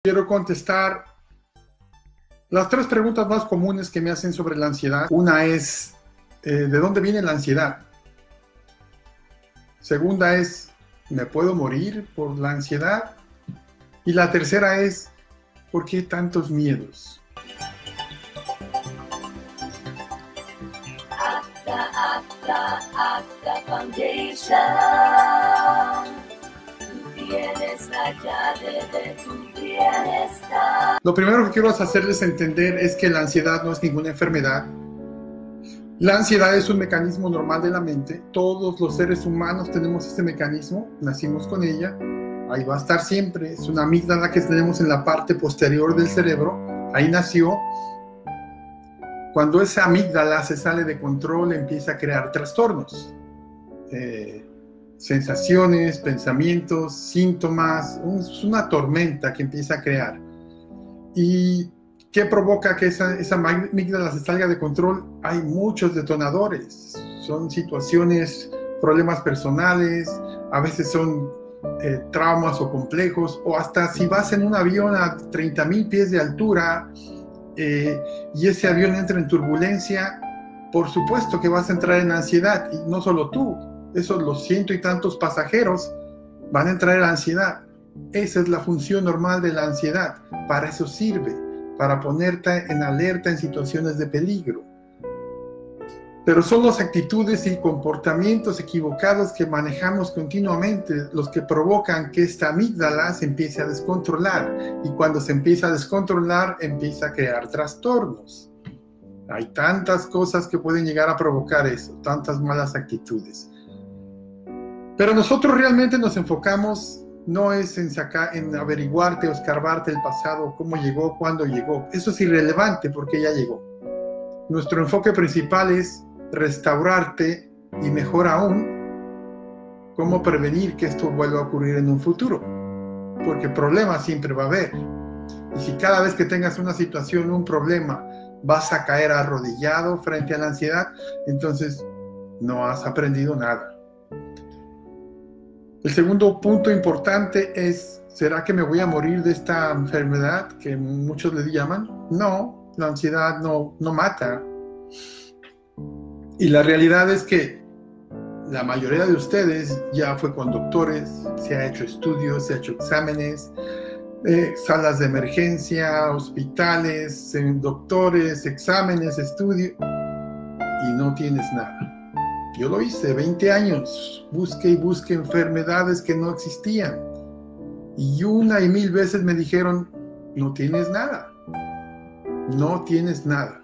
Quiero contestar las tres preguntas más comunes que me hacen sobre la ansiedad. Una es, ¿de dónde viene la ansiedad? Segunda es, ¿me puedo morir por la ansiedad? Y la tercera es, ¿por qué tantos miedos? Acta Foundation. Tú tienes la llave de tu bienestar. Lo primero que quiero hacerles entender es que la ansiedad no es ninguna enfermedad. La ansiedad es un mecanismo normal de la mente. Todos los seres humanos tenemos este mecanismo, nacimos con ella, ahí va a estar siempre. Es una amígdala que tenemos en la parte posterior del cerebro, ahí nació. Cuando esa amígdala se sale de control, empieza a crear trastornos, sensaciones, pensamientos, síntomas. Es una tormenta que empieza a crear. ¿Y qué provoca que esa amígdala se salga de control? Hay muchos detonadores. Son situaciones, problemas personales, a veces son traumas o complejos, o hasta si vas en un avión a 30,000 pies de altura y ese avión entra en turbulencia, por supuesto que vas a entrar en ansiedad. Y no solo tú, esos los ciento y tantos pasajeros van a entrar en ansiedad. Esa es la función normal de la ansiedad. Para eso sirve, para ponerte en alerta en situaciones de peligro. Pero son las actitudes y comportamientos equivocados que manejamos continuamente los que provocan que esta amígdala se empiece a descontrolar. Y cuando se empieza a descontrolar, empieza a crear trastornos. Hay tantas cosas que pueden llegar a provocar eso, tantas malas actitudes. Pero nosotros realmente nos enfocamos, no es en averiguarte o escarbarte el pasado, cómo llegó, cuándo llegó. Eso es irrelevante porque ya llegó. Nuestro enfoque principal es restaurarte y, mejor aún, cómo prevenir que esto vuelva a ocurrir en un futuro. Porque problemas siempre va a haber. Y si cada vez que tengas una situación, un problema, vas a caer arrodillado frente a la ansiedad, entonces no has aprendido nada. El segundo punto importante es, ¿será que me voy a morir de esta enfermedad que muchos le llaman? No, la ansiedad no mata. Y la realidad es que la mayoría de ustedes ya fue con doctores, se ha hecho estudios, se ha hecho exámenes, salas de emergencia, hospitales, doctores, exámenes, estudios, y no tienes nada. Yo lo hice, 20 años, busqué y busqué enfermedades que no existían. Y una y mil veces me dijeron, no tienes nada. No tienes nada.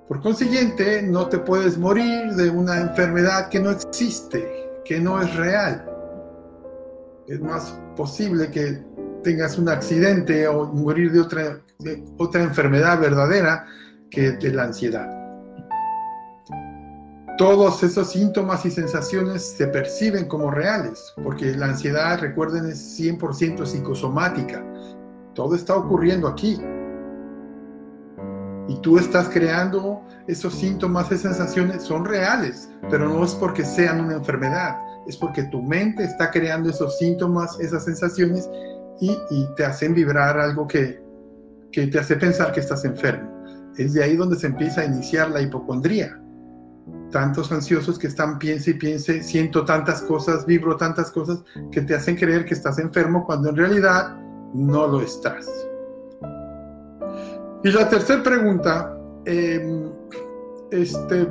Por consiguiente, no te puedes morir de una enfermedad que no existe, que no es real. Es más posible que tengas un accidente o morir de otra enfermedad verdadera que de la ansiedad. Todos esos síntomas y sensaciones se perciben como reales, porque la ansiedad, recuerden, es 100% psicosomática. Todo está ocurriendo aquí. Y tú estás creando esos síntomas, esas sensaciones, son reales, pero no es porque sean una enfermedad, es porque tu mente está creando esos síntomas, esas sensaciones y te hacen vibrar algo que te hace pensar que estás enfermo. Es de ahí donde se empieza a iniciar la hipocondría. Tantos ansiosos que están piense y piense, siento tantas cosas, vibro tantas cosas que te hacen creer que estás enfermo cuando en realidad no lo estás. Y la tercera pregunta,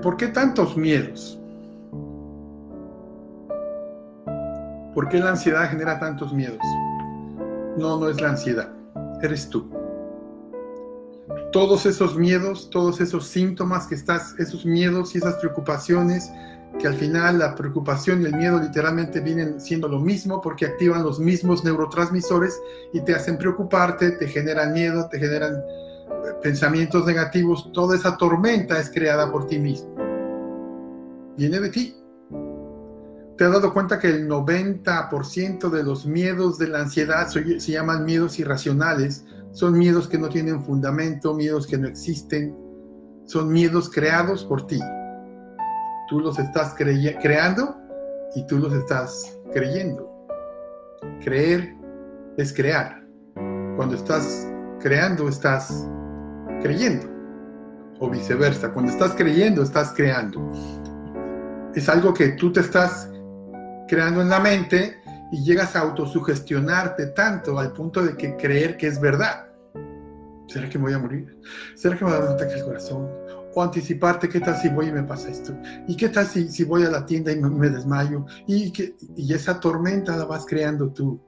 ¿por qué tantos miedos? ¿Por qué la ansiedad genera tantos miedos? No es la ansiedad, eres tú. Todos esos miedos, todos esos síntomas esos miedos y esas preocupaciones, que al final la preocupación y el miedo literalmente vienen siendo lo mismo porque activan los mismos neurotransmisores y te hacen preocuparte, te generan miedo, te generan pensamientos negativos. Toda esa tormenta es creada por ti mismo. Viene de ti. ¿Te has dado cuenta que el 90% de los miedos de la ansiedad se llaman miedos irracionales? Son miedos que no tienen fundamento, miedos que no existen. Son miedos creados por ti. Tú los estás creando y tú los estás creyendo. Creer es crear. Cuando estás creando, estás creyendo. O viceversa, cuando estás creyendo, estás creando. Es algo que tú te estás creando en la mente y llegas a autosugestionarte tanto al punto de que creer que es verdad. ¿Será que me voy a morir? ¿Será que me va a dar un ataque al corazón? O anticiparte, ¿qué tal si voy y me pasa esto? ¿Y qué tal si voy a la tienda y me desmayo? Y esa tormenta la vas creando tú.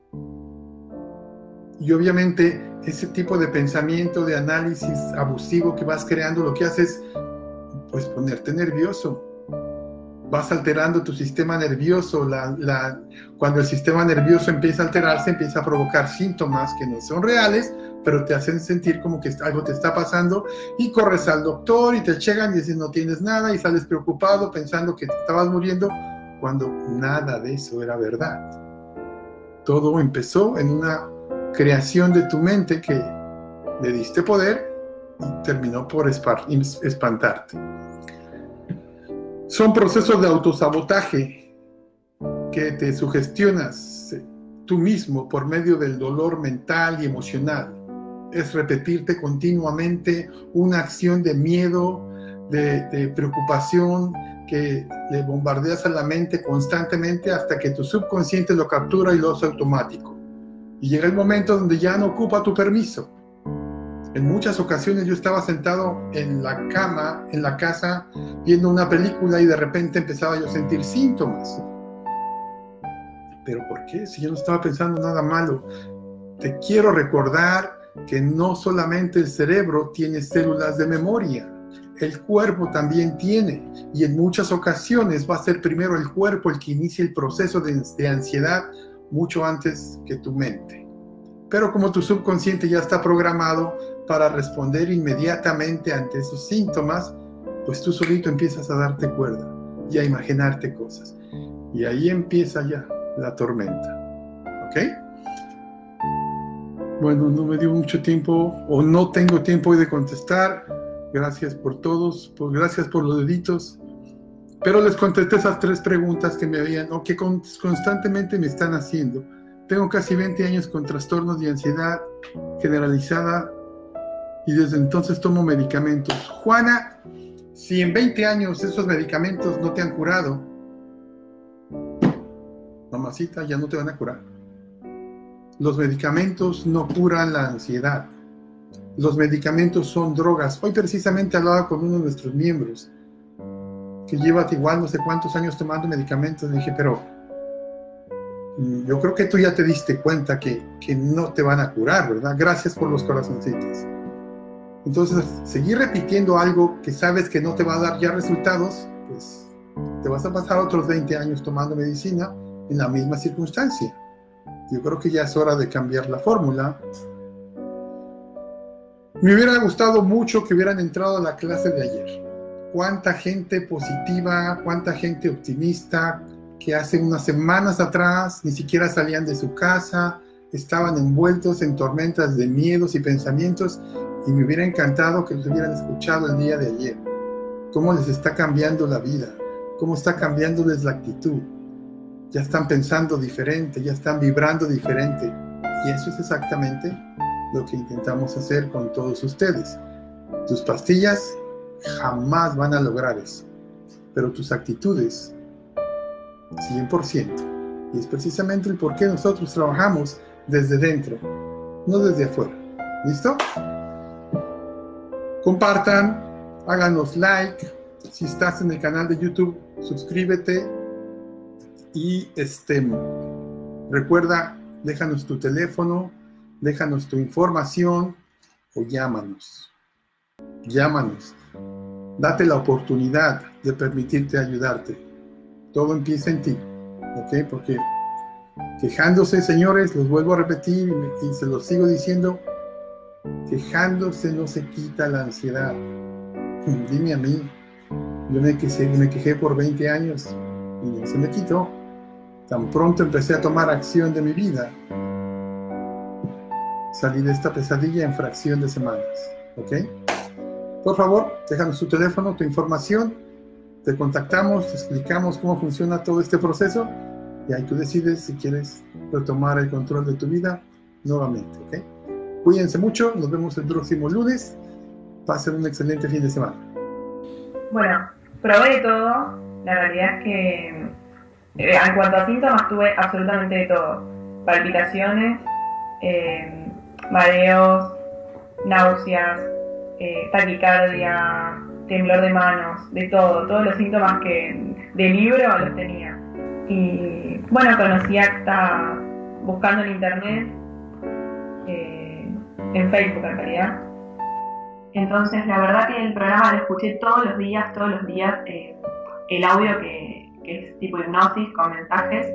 Y obviamente ese tipo de pensamiento, de análisis abusivo que vas creando, lo que hace es pues ponerte nervioso. Vas alterando tu sistema nervioso. Cuando el sistema nervioso empieza a alterarse, empieza a provocar síntomas que no son reales, pero te hacen sentir como que algo te está pasando y corres al doctor y te checan y dices no tienes nada y sales preocupado pensando que te estabas muriendo cuando nada de eso era verdad. Todo empezó en una creación de tu mente que le diste poder y terminó por espantarte. Son procesos de autosabotaje que te sugestionas tú mismo por medio del dolor mental y emocional. Es repetirte continuamente una acción de miedo, de preocupación, que le bombardeas a la mente constantemente hasta que tu subconsciente lo captura y lo hace automático. Y llega el momento donde ya no ocupa tu permiso. En muchas ocasiones yo estaba sentado en la cama, en la casa, viendo una película y de repente empezaba yo a sentir síntomas. ¿Pero por qué? Si yo no estaba pensando nada malo. Te quiero recordar que no solamente el cerebro tiene células de memoria, el cuerpo también tiene, y en muchas ocasiones va a ser primero el cuerpo el que inicie el proceso de ansiedad mucho antes que tu mente. Pero como tu subconsciente ya está programado para responder inmediatamente ante esos síntomas, pues tú solito empiezas a darte cuerda y a imaginarte cosas. Y ahí empieza ya la tormenta. ¿Ok? Bueno, no me dio mucho tiempo o no tengo tiempo hoy de contestar. Gracias por todos, gracias por los deditos. Pero les contesté esas 3 preguntas que me habían, o que constantemente me están haciendo. Tengo casi 20 años con trastornos de ansiedad generalizada y desde entonces tomo medicamentos. Juana, si en 20 años esos medicamentos no te han curado, mamacita, ya no te van a curar. Los medicamentos no curan la ansiedad. Los medicamentos son drogas. Hoy precisamente hablaba con uno de nuestros miembros que lleva igual no sé cuántos años tomando medicamentos. Le dije, pero yo creo que tú ya te diste cuenta que no te van a curar, ¿verdad? Gracias por los corazoncitos. Entonces, seguir repitiendo algo que sabes que no te va a dar ya resultados, pues te vas a pasar otros 20 años tomando medicina en la misma circunstancia. Yo creo que ya es hora de cambiar la fórmula. Me hubiera gustado mucho que hubieran entrado a la clase de ayer. Cuánta gente positiva, cuánta gente optimista, que hace unas semanas atrás ni siquiera salían de su casa, estaban envueltos en tormentas de miedos y pensamientos, y me hubiera encantado que los hubieran escuchado el día de ayer. Cómo les está cambiando la vida, cómo está cambiándoles la actitud. Ya están pensando diferente, ya están vibrando diferente. Y eso es exactamente lo que intentamos hacer con todos ustedes. Tus pastillas jamás van a lograr eso, pero tus actitudes, 100%. Y es precisamente el por qué nosotros trabajamos desde dentro, no desde afuera. ¿Listo? Compartan, háganos like. Si estás en el canal de YouTube, suscríbete. Y recuerda, déjanos tu teléfono, déjanos tu información o llámanos. Llámanos. Date la oportunidad de permitirte ayudarte. Todo empieza en ti, ¿ok? Porque quejándose, señores, los vuelvo a repetir y se los sigo diciendo, quejándose no se quita la ansiedad. Dime a mí, yo me quejé por 20 años y no se me quitó. Tan pronto empecé a tomar acción de mi vida, salí de esta pesadilla en fracción de semanas, ¿ok? Por favor, déjanos tu teléfono, tu información, te contactamos, te explicamos cómo funciona todo este proceso y ahí tú decides si quieres retomar el control de tu vida nuevamente, ¿ok? Cuídense mucho, nos vemos el próximo lunes. Pasen un excelente fin de semana. Bueno, probé de todo. La realidad es que en cuanto a síntomas tuve absolutamente de todo. Palpitaciones, mareos, náuseas, taquicardia, temblor de manos, de todo. Todos los síntomas que de libro los tenía. Y bueno, conocí ACTA buscando en internet, en Facebook en realidad. Entonces la verdad que el programa lo escuché todos los días, el audio que es tipo hipnosis con mensajes,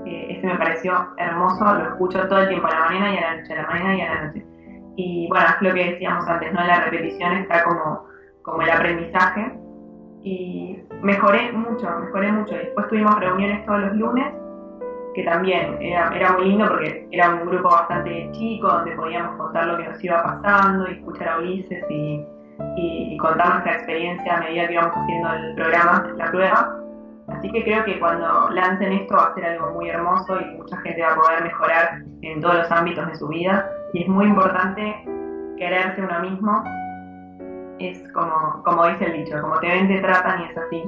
este me pareció hermoso, lo escucho todo el tiempo, a la mañana y a la noche, a la mañana y a la noche. Y bueno, es lo que decíamos antes, ¿no? La repetición está como el aprendizaje. Y mejoré mucho. Después tuvimos reuniones todos los lunes, que también era muy lindo porque era un grupo bastante chico, donde podíamos contar lo que nos iba pasando y escuchar a Ulises y contar nuestra experiencia a medida que íbamos haciendo el programa, la prueba. Así que creo que cuando lancen esto va a ser algo muy hermoso y mucha gente va a poder mejorar en todos los ámbitos de su vida. Y es muy importante quererse uno mismo. Es como dice el dicho, como te ven te tratan, y es así.